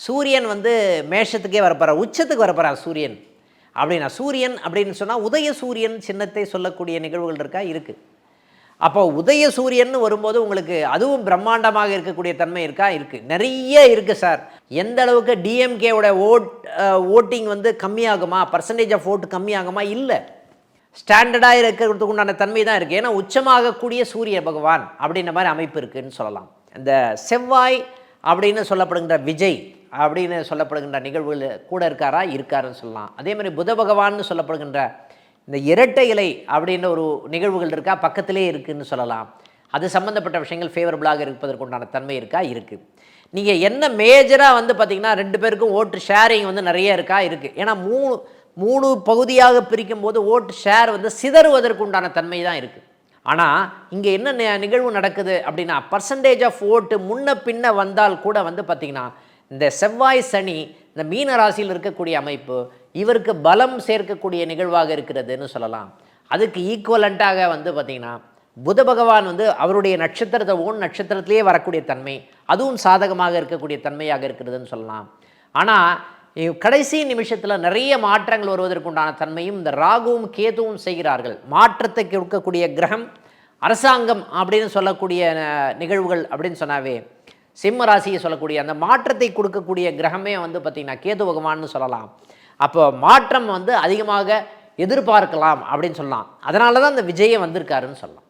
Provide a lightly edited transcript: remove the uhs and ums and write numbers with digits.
சூரியன் வந்து மேஷத்துக்கே வரப்போகிறார், உச்சத்துக்கு வரப்போகிறார் சூரியன் அப்படின்னா. சூரியன் அப்படின்னு சொன்னால் உதய சூரியன் சின்னத்தை சொல்லக்கூடிய நிகழ்வுகள் இருக்கா? இருக்குது. அப்போ உதய சூரியன் வரும்போது உங்களுக்கு அதுவும் பிரம்மாண்டமாக இருக்கக்கூடிய தன்மை இருக்கா? இருக்குது, நிறைய இருக்குது சார். எந்த அளவுக்கு டிஎம்கேவோட ஓட்டிங் வந்து கம்மியாகுமா, பர்சன்டேஜ் ஆஃப் ஓட்டு கம்மியாகுமா? இல்லை, ஸ்டாண்டர்டாக இருக்கிறதுக்கு உண்டான தன்மை தான் இருக்குது. ஏன்னா உச்சமாகக்கூடிய சூரிய பகவான் அப்படின்ற மாதிரி அமைப்பு இருக்குதுன்னு சொல்லலாம். இந்த செவ்வாய் அப்படின்னு சொல்லப்படுகின்ற விஜய் அப்படின்னு சொல்லப்படுகின்ற நிகழ்வுகள் கூட இருக்காருன்னு சொல்லலாம். அதே மாதிரி புத பகவான்னு சொல்லப்படுகின்ற இந்த இரட்டை இலை அப்படின்ற ஒரு நிகழ்வுகள் இருக்கா? பக்கத்திலே இருக்குதுன்னு சொல்லலாம். அது சம்மந்தப்பட்ட விஷயங்கள் ஃபேவரபுளாக இருப்பதற்குண்டான தன்மை இருக்கா? இருக்குது. நீங்கள் என்ன மேஜராக வந்து பார்த்திங்கன்னா 2 பேருக்கும் ஓட்டு ஷேரிங் வந்து நிறைய இருக்கா? இருக்குது. ஏன்னா மூணு பகுதியாக பிரிக்கும் போது ஓட்டு ஷேர் வந்து சிதறுவதற்கு உண்டான தன்மை தான் இருக்குது. ஆனால் இங்கே என்ன நிகழ்வு நடக்குது அப்படின்னா, பர்சன்டேஜ் ஆஃப் ஓட்டு முன்ன பின்ன வந்தால் கூட வந்து பார்த்திங்கன்னா இந்த செவ்வாய் சனி இந்த மீன ராசியில் இருக்கக்கூடிய அமைப்பு இவருக்கு பலம் சேர்க்கக்கூடிய நிகழ்வாக இருக்கிறதுன்னு சொல்லலாம். அதுக்கு ஈக்குவலண்ட்டாக வந்து பார்த்திங்கன்னா புத பகவான் வந்து அவருடைய நட்சத்திரத்தை நட்சத்திரத்திலேயே வரக்கூடிய தன்மை, அதுவும் சாதகமாக இருக்கக்கூடிய தன்மையாக இருக்கிறதுன்னு சொல்லலாம். ஆனால் கடைசி நிமிஷத்தில் நிறைய மாற்றங்கள் வருவதற்குண்டான தன்மையும் இந்த ராகுவும் கேதுவும் செய்கிறார்கள். மாற்றத்தை கொடுக்கக்கூடிய கிரகம் அரசாங்கம் அப்படின்னு சொல்லக்கூடிய நிகழ்வுகள் அப்படின்னு சொன்னாவே சிம்ம ராசியை சொல்லக்கூடிய அந்த மாற்றத்தை கொடுக்கக்கூடிய கிரகமே வந்து பார்த்திங்கன்னா கேது பகவான்னு சொல்லலாம். அப்போ மாற்றம் வந்து அதிகமாக எதிர்பார்க்கலாம் அப்படின்னு சொல்லலாம். அதனால தான் அந்த விஜயம் வந்திருக்காருன்னு சொல்லலாம்.